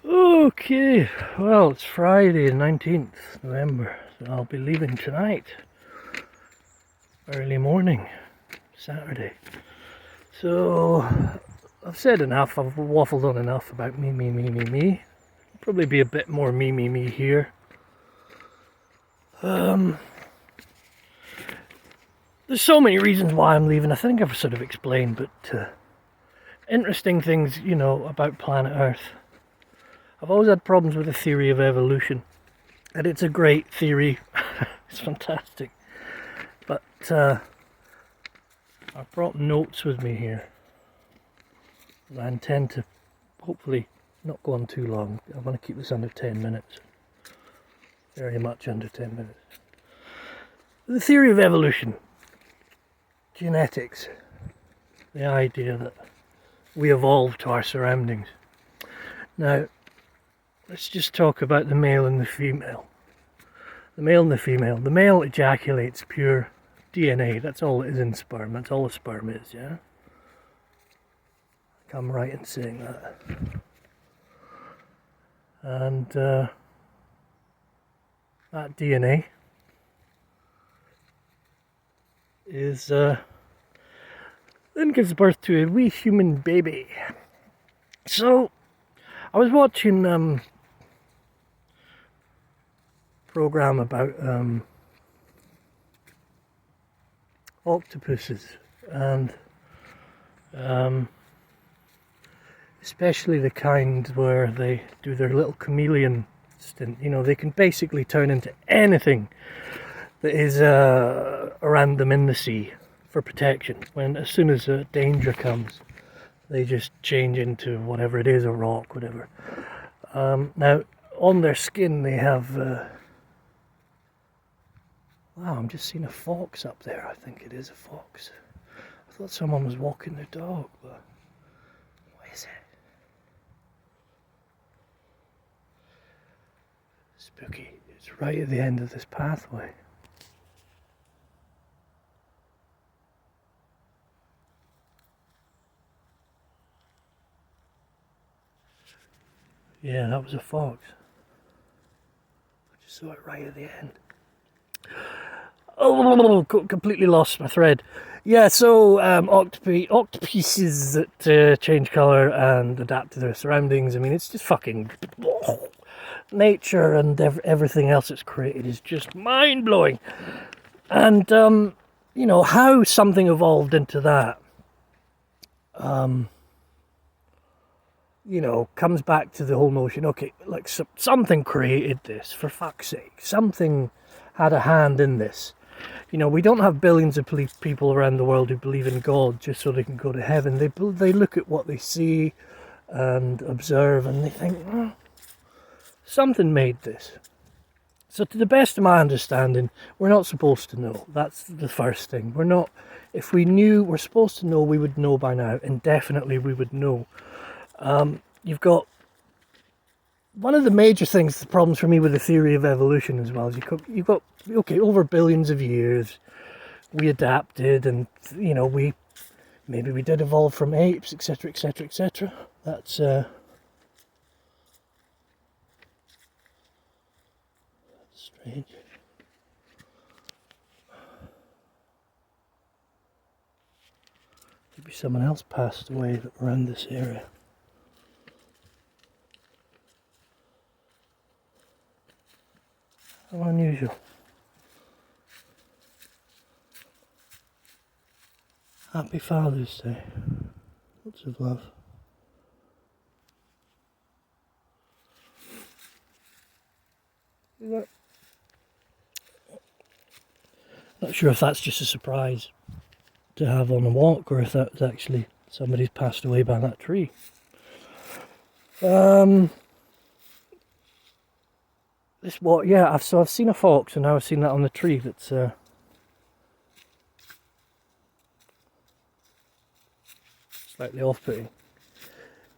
Okay, well, it's Friday, 19th November, so I'll be leaving tonight. Early morning, Saturday. So, I've said enough, I've waffled on enough about me. Probably be a bit more me here. There's so many reasons why I'm leaving, I think I've sort of explained, but interesting things, about planet Earth. I've always had problems with the theory of evolution, and it's a great theory. It's fantastic. But I've brought notes with me here. I intend to hopefully not go on too long. I want to keep this under 10 minutes. Very much under 10 minutes. The theory of evolution. Genetics. The idea that we evolved to our surroundings. Now, let's just talk about the male and the female. The male and the female. The male ejaculates pure DNA. That's all it is in sperm. That's all a sperm is, yeah? I'm right in saying that. And that DNA is then gives birth to a wee human baby. So I was watching program about octopuses and especially the kind where they do their little chameleon stint. They can basically turn into anything that is around them in the sea for protection. As soon as danger comes, they just change into whatever it is, a rock, whatever. Now, on their skin they have wow, I'm just seeing a fox up there. I think it is a fox. I thought someone was walking their dog, but what is it? Spooky. It's right at the end of this pathway. Yeah, that was a fox. I just saw it right at the end. Oh, completely lost my thread. Yeah, so octopuses that change colour and adapt to their surroundings. I mean, it's just fucking nature, and everything else it's created is just mind-blowing. And how something evolved into that comes back to the whole notion, okay, like something created this, for fuck's sake. Something had a hand in this. We don't have billions of people around the world who believe in God just so they can go to heaven. They look at what they see and observe, and they think, something made this. So to the best of my understanding, we're not supposed to know. That's the first thing. If we knew, we're supposed to know, we would know by now, and definitely we would know. You've got one of the major things, the problems for me with the theory of evolution as well, is you've got okay, over billions of years we adapted, and maybe we did evolve from apes, etc, etc, etc. That's strange. Maybe someone else passed away around this area. How unusual. Happy Father's Day. Lots of love. Not sure if that's just a surprise to have on a walk, or if that's actually somebody's passed away by that tree. I've seen a fox, and now I've seen that on the tree. That's slightly off-putting.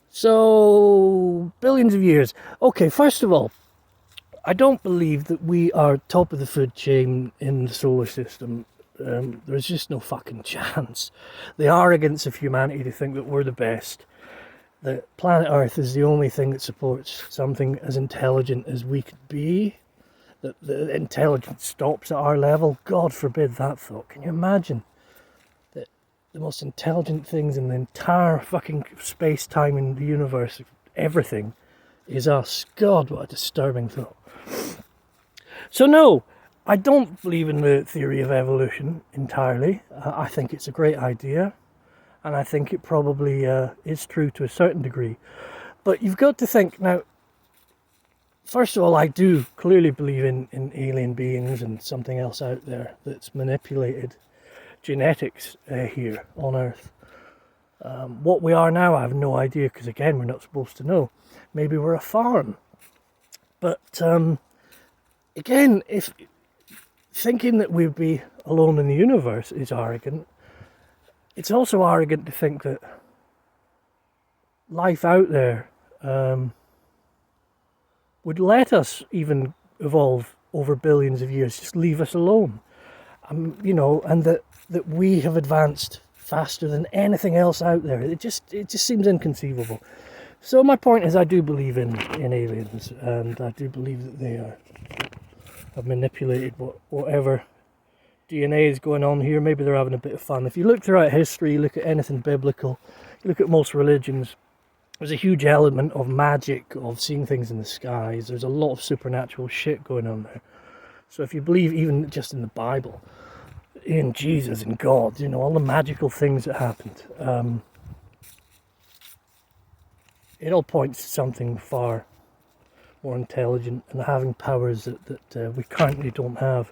So, billions of years. Okay, first of all, I don't believe that we are top of the food chain in the solar system. There's just no fucking chance. The arrogance of humanity to think that we're the best that planet Earth is the only thing that supports something as intelligent as we could be, that the intelligence stops at our level. God forbid that thought. Can you imagine that the most intelligent things in the entire fucking space-time in the universe, everything, is us? God, what a disturbing thought. So no, I don't believe in the theory of evolution entirely. I think it's a great idea, and I think it probably is true to a certain degree. But you've got to think now. First of all, I do clearly believe in alien beings and something else out there that's manipulated genetics here on Earth. What we are now, I have no idea, because again, we're not supposed to know. Maybe we're a farm. But again, if thinking that we'd be alone in the universe is arrogant, it's also arrogant to think that life out there would let us even evolve over billions of years, just leave us alone. And that we have advanced faster than anything else out there. It just seems inconceivable. So my point is, I do believe in aliens, and I do believe that they have manipulated whatever DNA is going on here. Maybe they're having a bit of fun. If you look throughout history, you look at anything biblical, you look at most religions, there's a huge element of magic, of seeing things in the skies. There's a lot of supernatural shit going on there. So if you believe even just in the Bible, in Jesus and God, all the magical things that happened, it all points to something far more intelligent and having powers that we currently don't have.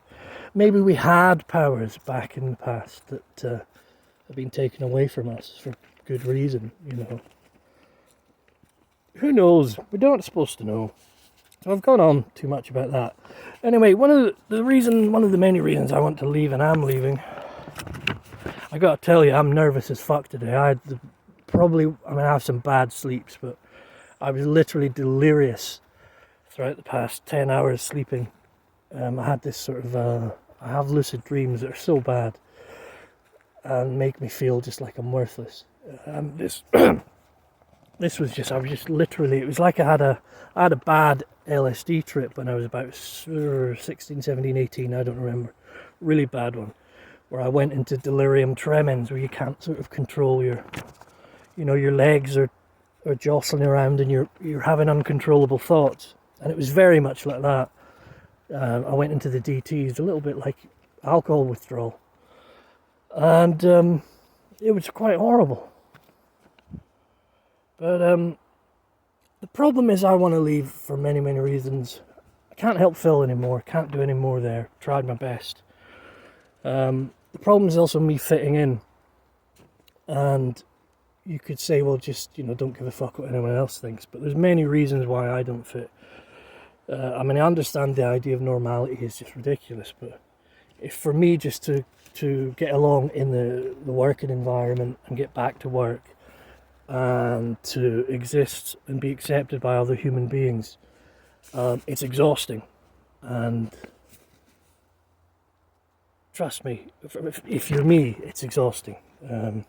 Maybe we had powers back in the past that have been taken away from us for good reason, Who knows? We're not supposed to know. So I've gone on too much about that. Anyway, one of the many reasons I want to leave, and am leaving, I gotta tell you, I'm nervous as fuck today. I have some bad sleeps, but I was literally delirious throughout the past 10 hours sleeping. I had this sort of, I have lucid dreams that are so bad and make me feel just like I'm worthless. This was just, it was like I had a bad LSD trip when I was about 16, 17, 18, I don't remember. Really bad one, where I went into delirium tremens, where you can't sort of control your legs are jostling around and you're having uncontrollable thoughts. And it was very much like that. I went into the DTs, a little bit like alcohol withdrawal. And it was quite horrible. But the problem is, I want to leave for many, many reasons. I can't help Phil anymore. Can't do any more there. Tried my best. The problem is also me fitting in. And you could say, well, just, don't give a fuck what anyone else thinks. But there's many reasons why I don't fit. I understand the idea of normality is just ridiculous. But if for me just to get along in the working environment and get back to work, and to exist and be accepted by other human beings, it's exhausting. And trust me, if you're me, it's exhausting. I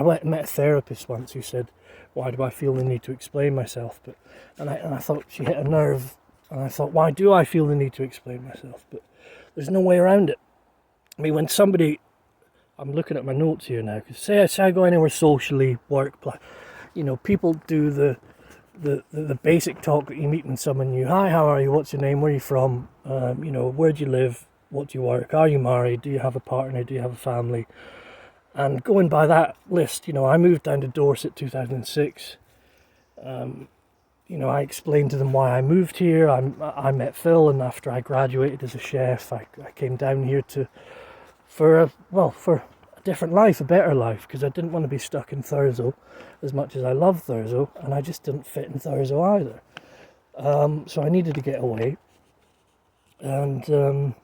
went and met a therapist once who said, why do I feel the need to explain myself? And I thought she hit a nerve, and I thought, why do I feel the need to explain myself? But there's no way around it. When somebody, I'm looking at my notes here now, because say I go anywhere socially, work, people do the basic talk that you meet when someone new. Hi, how are you? What's your name? Where are you from? Where do you live? What do you work? Are you married? Do you have a partner? Do you have a family? And going by that list, I moved down to Dorset 2006. I explained to them why I moved here. I met Phil, and after I graduated as a chef, I came down here for a different life, a better life, because I didn't want to be stuck in Thurso as much as I love Thurso, and I just didn't fit in Thurso either. So I needed to get away, and of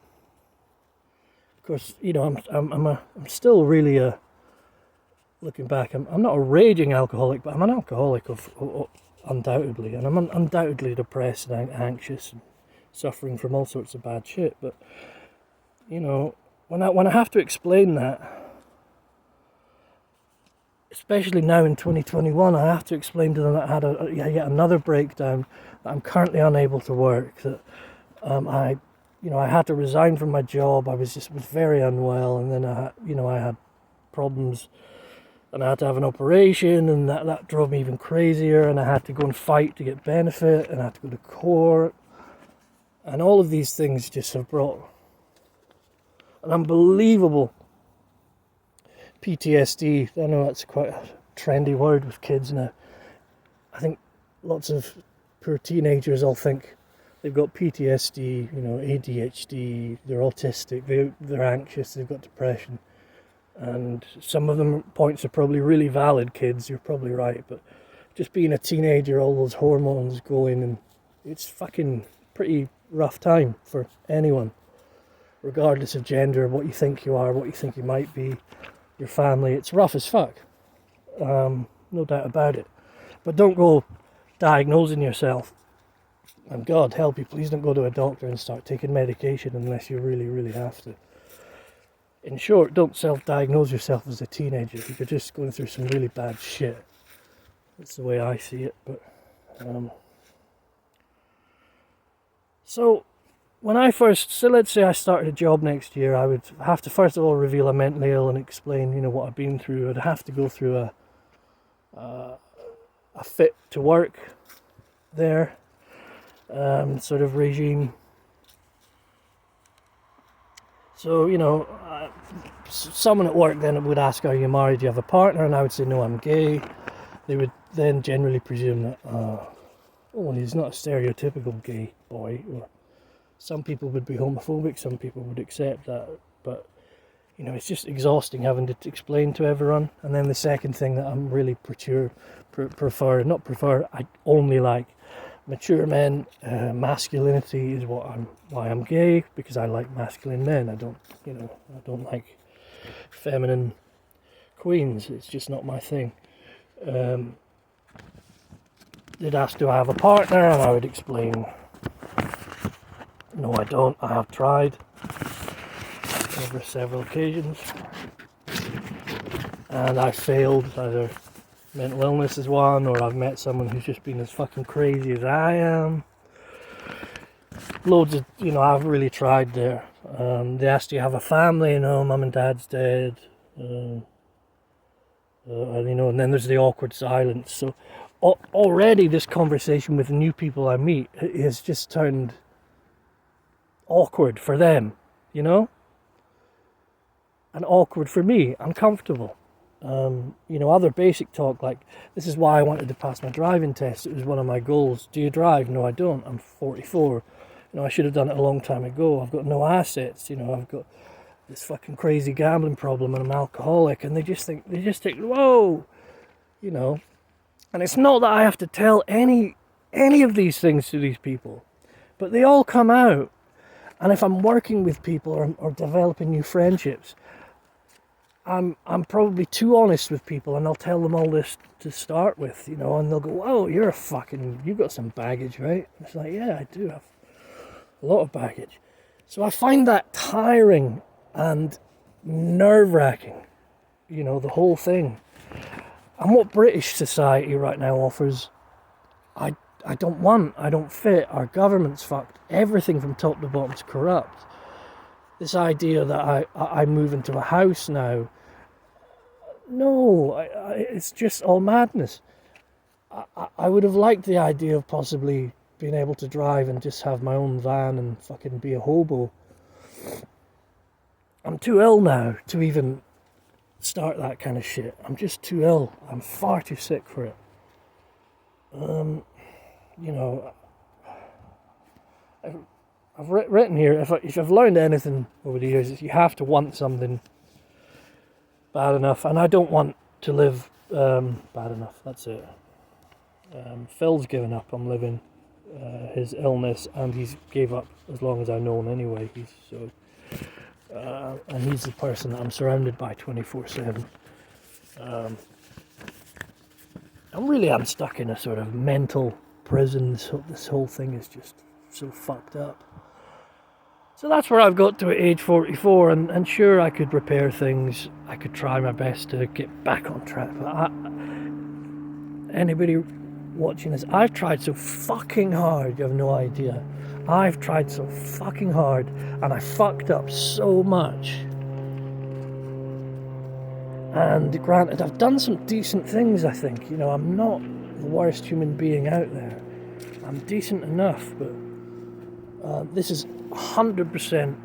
course, I'm still really looking back. I'm not a raging alcoholic, but I'm an alcoholic of undoubtedly, and I'm undoubtedly depressed and anxious and suffering from all sorts of bad shit. But when I have to explain that, especially now in 2021, I have to explain to them that I had yet another breakdown, that I'm currently unable to work, that I had to resign from my job. I was very unwell, and then I had problems, and I had to have an operation, and that drove me even crazier, and I had to go and fight to get benefit, and I had to go to court, and all of these things just have brought an unbelievable PTSD. I know that's quite a trendy word with kids now. I think lots of poor teenagers all think they've got PTSD, ADHD, they're autistic, they're anxious, they've got depression. And some of them points are probably really valid, kids, you're probably right, but just being a teenager, all those hormones going, and it's fucking pretty rough time for anyone, regardless of gender, what you think you are, what you think you might be, your family. It's rough as fuck, no doubt about it. But don't go diagnosing yourself, and God help you, please don't go to a doctor and start taking medication unless you really, really have to. In short, don't self-diagnose yourself as a teenager if you're just going through some really bad shit. That's the way I see it. But so let's say I started a job next year, I would have to first of all reveal I'm mentally ill and explain, what I've been through. I'd have to go through a fit to work there sort of regime. So, someone at work then would ask, are you married, do you have a partner? And I would say, no, I'm gay. They would then generally presume that, he's not a stereotypical gay boy. Or some people would be homophobic, some people would accept that. But, it's just exhausting having to explain to everyone. And then the second thing that I'm really I only like mature men. Masculinity is why I'm gay, because I like masculine men. I don't like feminine queens. It's just not my thing. They'd ask, do I have a partner? And I would explain, no, I don't. I have tried over several occasions, and I failed. Either mental illness is one, or I've met someone who's just been as fucking crazy as I am. Loads of, I've really tried there. They asked, do you have a family? Mum and dad's dead. And then there's the awkward silence. So already this conversation with new people I meet has just turned awkward for them, and awkward for me, uncomfortable. Other basic talk like, this is why I wanted to pass my driving test. It was one of my goals. Do you drive? No, I don't. I'm 44. I should have done it a long time ago. I've got no assets. I've got this fucking crazy gambling problem, and I'm alcoholic. And they just think, whoa, And it's not that I have to tell any of these things to these people, but they all come out. And if I'm working with people or developing new friendships, I'm probably too honest with people, and I'll tell them all this to start with, and they'll go, "Oh, you've got some baggage, right?" And it's like, yeah, I do have a lot of baggage. So I find that tiring and nerve-wracking, the whole thing. And what British society right now offers, I don't fit. Our government's fucked. Everything from top to bottom's corrupt. This idea that I move into a house now, no, it's just all madness. I would have liked the idea of possibly being able to drive and just have my own van and fucking be a hobo. I'm too ill now to even start that kind of shit. I'm just too ill. I'm far too sick for it. I've written here, if I've learned anything over the years, is you have to want something bad enough, and I don't want to live bad enough, that's it. Phil's given up on living his illness, and he's gave up as long as I've known anyway. And he's the person that I'm surrounded by 24/7. I'm stuck in a sort of mental prison. So this whole thing is just so fucked up. So that's where I've got to at age 44, and sure, I could repair things. I could try my best to get back on track. But anybody watching this, I've tried so fucking hard, you have no idea. I've tried so fucking hard, and I fucked up so much. And granted, I've done some decent things, I think. You know, I'm not the worst human being out there. I'm decent enough, but this is 100%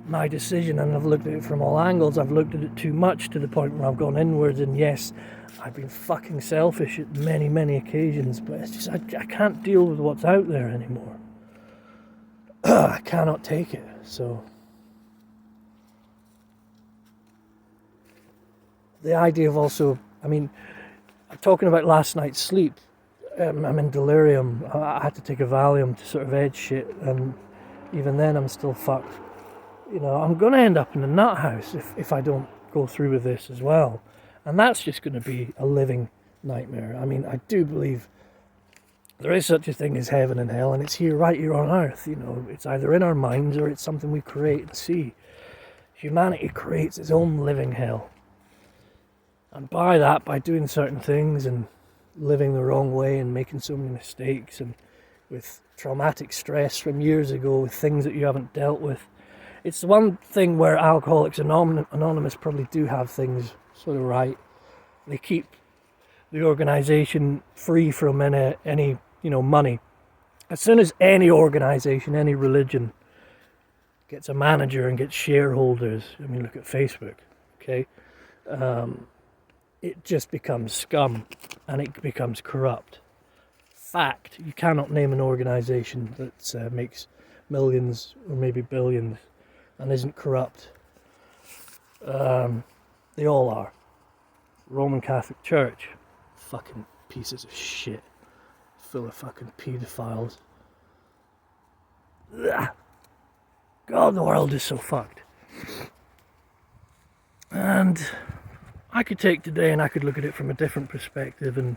my decision, and I've looked at it from all angles. I've looked at it too much to the point where I've gone inwards, and yes, I've been fucking selfish at many, many occasions, but it's just, I can't deal with what's out there anymore. I cannot take it, so... The idea of also, I mean, I'm talking about last night's sleep. I'm in delirium. I had to take a Valium to sort of edge shit, and even then I'm still fucked. You know, I'm going to end up in a nut house if I don't go through with this as well. And that's just going to be a living nightmare. I mean, I do believe there is such a thing as heaven and hell, and it's right here on earth. You know, it's either in our minds or it's something we create and see. Humanity creates its own living hell. And by doing certain things and living the wrong way and making so many mistakes and with traumatic stress from years ago, with things that you haven't dealt with, it's the one thing where Alcoholics Anonymous probably do have things sort of right. They keep the organisation free from any money. As soon as any organisation, any religion gets a manager and gets shareholders, I mean, look at Facebook, okay? It just becomes scum and it becomes corrupt. Fact, you cannot name an organisation that makes millions or maybe billions and isn't corrupt. They all are. Roman Catholic Church, fucking pieces of shit, full of fucking paedophiles. God, the world is so fucked. And I could take today and I could look at it from a different perspective and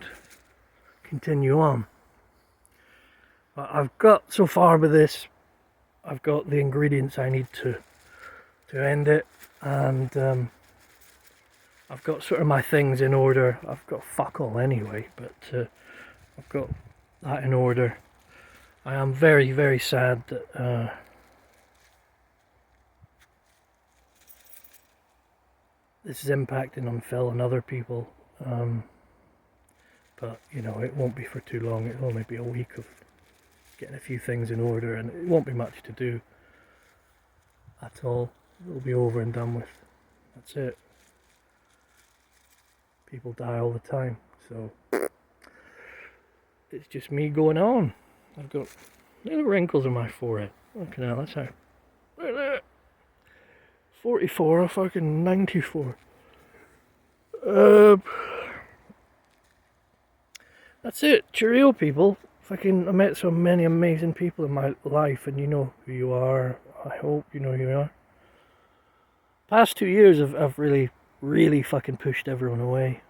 continue on. But I've got so far with this, I've got the ingredients I need to end it, and I've got sort of my things in order. I've got fuck all anyway, but I've got that in order. I am very, very sad that this is impacting on Phil and other people, but you know, it won't be for too long. It'll only be a week of getting a few things in order, and it won't be much to do at all. It'll be over and done with. That's it. People die all the time, so it's just me going on. I've got little wrinkles on my forehead. Okay, now that's how. Right there. 44 or fucking 94. That's it. Cheerio, people. Fucking, I met so many amazing people in my life, and you know who you are. I hope you know who you are. Past 2 years I've really, really fucking pushed everyone away.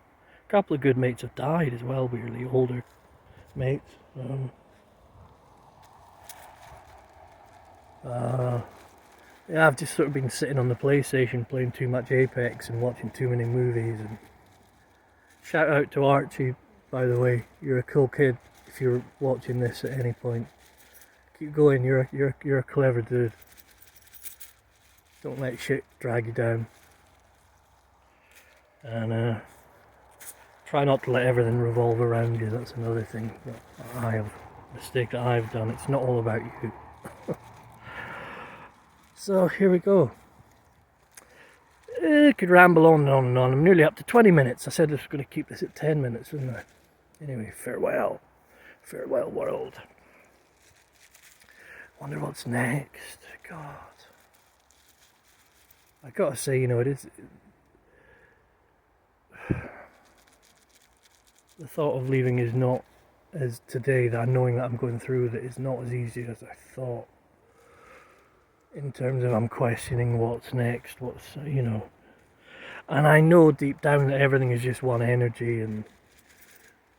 A couple of good mates have died as well, weirdly, older mates. Yeah, I've just sort of been sitting on the PlayStation playing too much Apex and watching too many movies. And shout out to Archie, by the way. You're a cool kid if you're watching this at any point. Keep going, you're a clever dude. Don't let shit drag you down. And try not to let everything revolve around you. That's another thing that mistake that I've done. It's not all about you. So here we go. I could ramble on and on and on. I'm nearly up to 20 minutes. I said I was going to keep this at 10 minutes, wasn't I? Anyway, farewell. Farewell, world. Wonder what's next. God. I gotta say, you know, it is... The thought of leaving is not as today, that knowing that I'm going through with it is not as easy as I thought. In terms of I'm questioning what's next, you know. And I know deep down that everything is just one energy and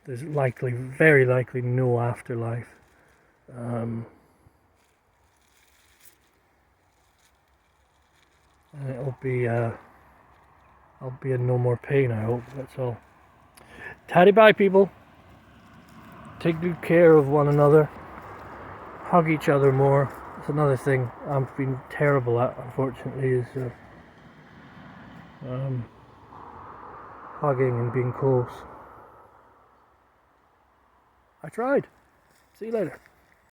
there's very likely no afterlife. and it'll be I'll be in no more pain, I hope. That's all. Taddy bye, people. Take good care of one another. Hug each other more. That's another thing I've been terrible at, unfortunately, is hugging and being close. I tried. See you later.